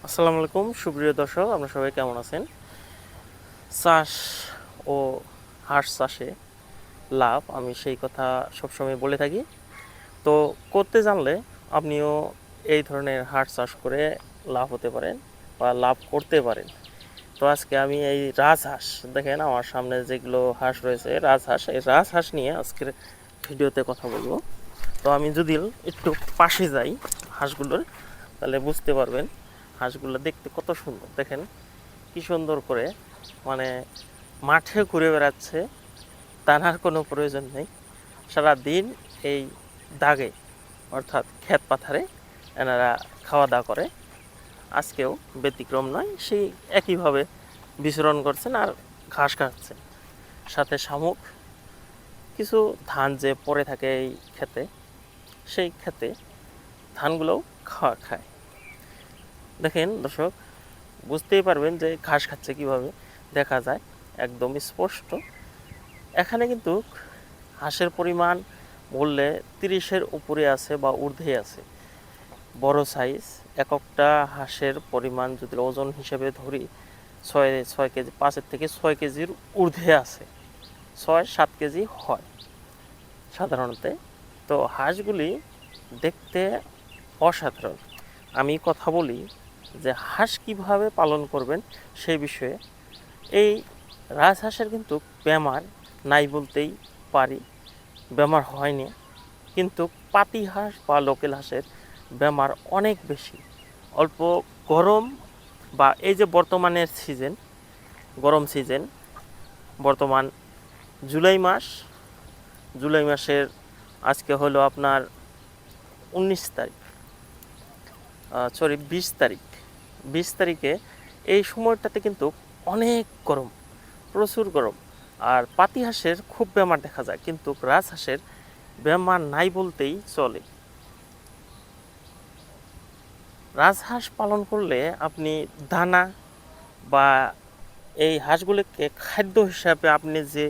আসসালামু আলাইকুম সুপ্রিয় দর্শক, আপনারা সবাই কেমন আছেন? চাষ ও হাঁস চাষে লাভ, আমি সেই কথা সবসময় বলে থাকি। তো করতে জানলে আপনিও এই ধরনের হাঁস চাষ করে লাভ হতে পারেন বা লাভ করতে পারেন। তো আজকে আমি এই রাজহাঁস, দেখেন আমার সামনে যেগুলো হাঁস রয়েছে রাজহাঁস, এই রাজহাঁস নিয়ে আজকের ভিডিওতে কথা বলবো। তো আমি যদি একটু পাশে যাই হাঁসগুলোর, তাহলে বুঝতে পারবেন হাঁসগুলো দেখতে কত সুন্দর। দেখেন কি সুন্দর করে, মানে মাঠে ঘুরে বেড়াচ্ছে, টানার কোনো প্রয়োজন নেই। সারা দিন এই দাগে অর্থাৎ ক্ষেত পাথারে এনারা খাওয়া দাওয়া করে। আজকেও ব্যতিক্রম নয়, সেই একইভাবে বিচরণ করছেন আর ঘাস খাচ্ছেন। সাথে শামুক, কিছু ধান যে পড়ে থাকে এই ক্ষেতে, সেই ক্ষেতে ধানগুলোও খায়। দেখেন দর্শক, বুঝতেই পারবেন যে ঘাস খাচ্ছে কিভাবে, দেখা যায় একদম স্পষ্ট। এখানে কিন্তু হাঁসের পরিমাণ বললে 30-এর উপরে আছে বা ঊর্ধ্বে আছে। বড় সাইজ একটা হাঁসের পরিমাণ যদি ওজন হিসেবে ধরি, 6 কেজি, 5 থেকে 6 কেজির ঊর্ধ্বে আছে, 6-7 কেজি হয় সাধারণত। তো হাঁসগুলি দেখতে অসাধারণ। আমি কথা বলি যে হাঁস কীভাবে পালন করবেন সেই বিষয়ে। এই রাজহাঁসের কিন্তু বেমার নাই বলতেই পারি, বেমার হয়নি। কিন্তু পাতি হাঁস বা লোকেল হাঁসের বেমার অনেক বেশি। অল্প গরম বা এই যে বর্তমানের সিজন, গরম সিজন, বর্তমান জুলাই মাস, জুলাই মাসের আজকে হলো আপনার 19 তারিখ, 20 তারিখ। 20 তারিখে এই সময়টাতে কিন্তু অনেক গরম, প্রচুর গরম। আর পাতি হাঁসের খুব বেমার দেখা যায়, কিন্তু রাজহাঁসের বেমার নাই বলতেই চলে। রাজহাঁস পালন করলে আপনি দানা বা এই হাঁসগুলোকে খাদ্য হিসাবে আপনি যে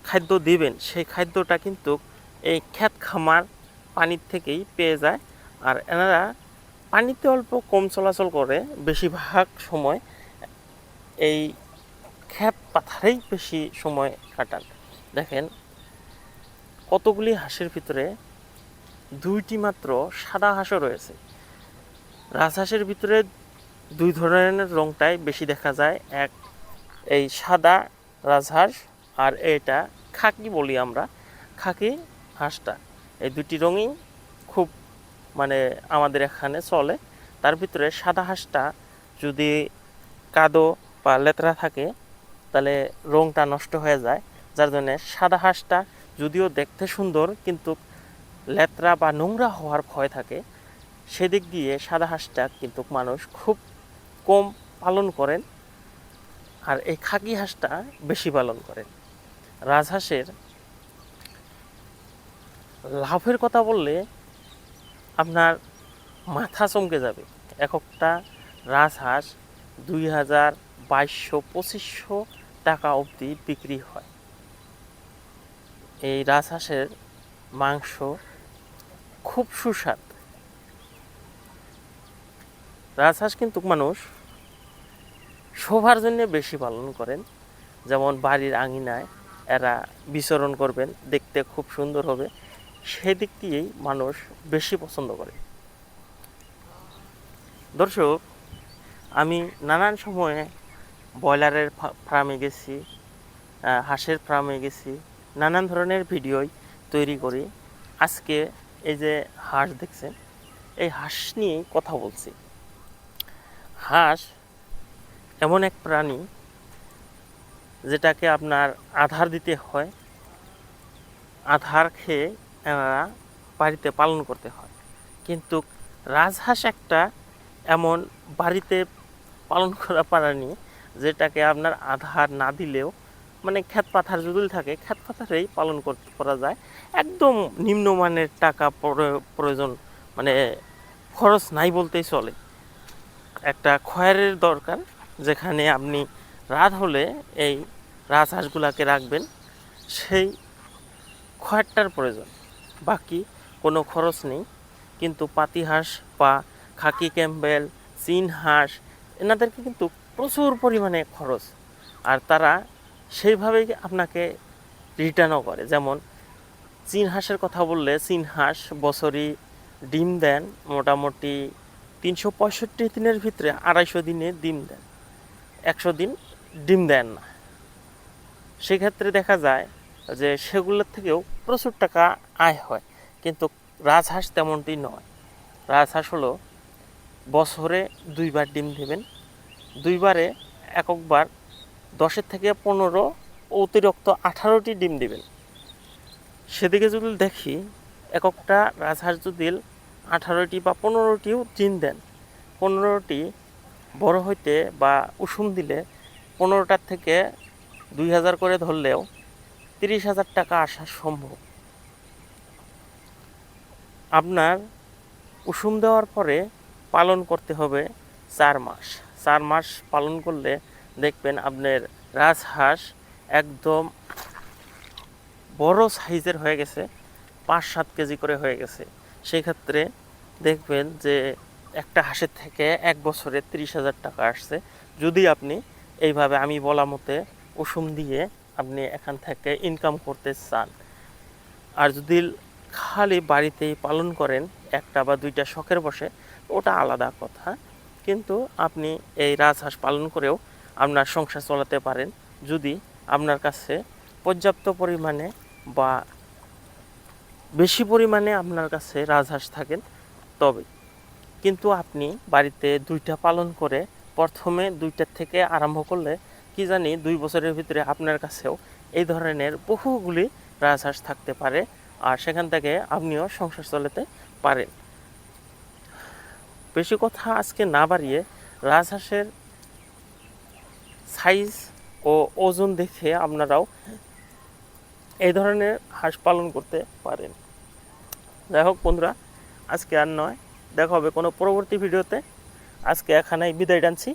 খাদ্য দিবেন, সেই খাদ্যটা কিন্তু এই ক্ষেত খামার পানির থেকেই পেয়ে যায়। আর এনারা পানিতে অল্প কম চলাচল করে, বেশিরভাগ সময় এই ক্ষেত পাথারেই বেশি সময় কাটান। দেখেন কতগুলি হাঁসের ভিতরে 2টি মাত্র সাদা হাঁসও রয়েছে। রাজহাঁসের ভিতরে 2 ধরনের রংটাই বেশি দেখা যায়, এক এই সাদা রাজহাঁস, আর এটা খাকি বলি আমরা, খাকি হাঁসটা। এই 2টি রঙই খুব মানে আমাদের এখানে চলে। তার ভিতরে সাদা হাঁসটা যদি কাদো বা লেতরা থাকে তাহলে রংটা নষ্ট হয়ে যায়, যার জন্যে সাদা হাঁসটা যদিও দেখতে সুন্দর কিন্তু লেতরা বা নোংরা হওয়ার ভয় থাকে। সেদিক দিয়ে সাদা হাঁসটা কিন্তু মানুষ খুব কম পালন করেন, আর এই খাকি হাঁসটা বেশি পালন করেন। রাজহাঁসের লাভের কথা বললে আপনার মাথা চমকে যাবে। একটা রাজহাঁস 2000, 2200, 2500 টাকা অবধি বিক্রি হয়। এই রাজহাঁসের মাংস খুব সুস্বাদ। রাজহাঁস কিন্তু মানুষ শোভার জন্য বেশি পালন করেন, যেমন বাড়ির আঙিনায় এরা বিচরণ করবেন, দেখতে খুব সুন্দর হবে, সেদিক দিয়েই মানুষ বেশি পছন্দ করে। দর্শক, আমি নানান সময়ে ব্রয়লারের ফার্মে গেছি, হাঁসের ফার্মে গেছি, নানান ধরনের ভিডিওই তৈরি করি। আজকে এই যে হাঁস দেখছেন, এই হাঁস নিয়েই কথা বলছি। হাঁস এমন এক প্রাণী যেটাকে আপনার আধার দিতে হয়, আধার খেয়ে এনারা বাড়িতে পালন করতে হয়। কিন্তু রাজহাঁস একটা এমন বাড়িতে পালন করা প্রাণী যেটাকে আপনার আধার না দিলেও, মানে ক্ষেত পাথার যদি থাকে ক্ষেত পাথারেই পালন করা যায়। একদম নিম্নমানের টাকা প্রয়োজন, মানে খরচ নাই বলতেই চলে। একটা খয়েরের দরকার, যেখানে আপনি রাত হলে এই রাজহাঁসগুলাকে রাখবেন, সেই খয়েরটার প্রয়োজন, বাকি কোনো খরচ নেই। কিন্তু পাতি হাঁস বা খাকি ক্যাম্বেল, চীন হাঁস এনাদেরকে কিন্তু প্রচুর পরিমাণে খরচ, আর তারা সেইভাবেই আপনাকে রিটার্নও করে। যেমন চীন হাঁসের কথা বললে, চীন হাঁস বছরই ডিম দেন মোটামুটি 365 দিনের ভিতরে 250 দিনে ডিম দেন, 100 দিন ডিম দেন না। সেক্ষেত্রে দেখা যায় যে সেগুলোর থেকেও প্রচুর টাকা আয় হয়। কিন্তু রাজহাঁস তেমনটি নয়। রাজহাঁস হলো বছরে 2বার ডিম দেবেন, 2বারে একবার 10 থেকে 15 অতিরিক্ত 18টি ডিম দিবেন। সেদিকে যদি দেখি, একটা রাজহাঁস যদি 18টি বা 15টিও ডিম দেন, 15টি বড় হইতে বা উষুম দিলে 15টার থেকে 2000 করে ধরলেও 30,000 টাকা আসা সম্ভব। আপনার উষুম দেওয়ার পরে পালন করতে হবে 4 মাস। 4 মাস পালন করলে দেখবেন আপনার রাজহাঁস একদম বড় সাইজের হয়ে গেছে, 5-7 কেজি করে হয়ে গেছে। সেই ক্ষেত্রে দেখবেন যে একটা হাঁসের থেকে 1 বছরে 30,000 টাকা আসছে, যদি আপনি এইভাবে আমি বলা মতে উষুম দিয়ে আপনি এখান থেকে ইনকাম করতে চান। আর যদি খালি বাড়িতেই পালন করেন, একটা বা 2টা শখের বসে, ওটা আলাদা কথা। কিন্তু আপনি এই রাজহাঁস পালন করেও আপনার সংসার চালাতে পারেন, যদি আপনার কাছে পর্যাপ্ত পরিমাণে বা বেশি পরিমাণে আপনার কাছে রাজহাঁস থাকেন তবে। কিন্তু আপনি বাড়িতে 2টা পালন করে প্রথমে 2টার থেকে আরম্ভ করলে কি জানি 2 বছরের ভিতরে আপনার কাছেও এই ধরনের বহুগুলি রাজহাঁস থাকতে পারে, আর সেখান থেকে আপনিও সংসার চালাতে পারেন। বেশি কথা আজকে না বাড়িয়ে রাজহাঁসের সাইজ ও ওজন দেখে আপনারাও এই ধরনের হাঁস পালন করতে পারেন। যাই হোক বন্ধুরা, আজকে আর নয়, দেখা হবে কোনো পরবর্তী ভিডিওতে। আজকে এখানেই বিদায় টানছি।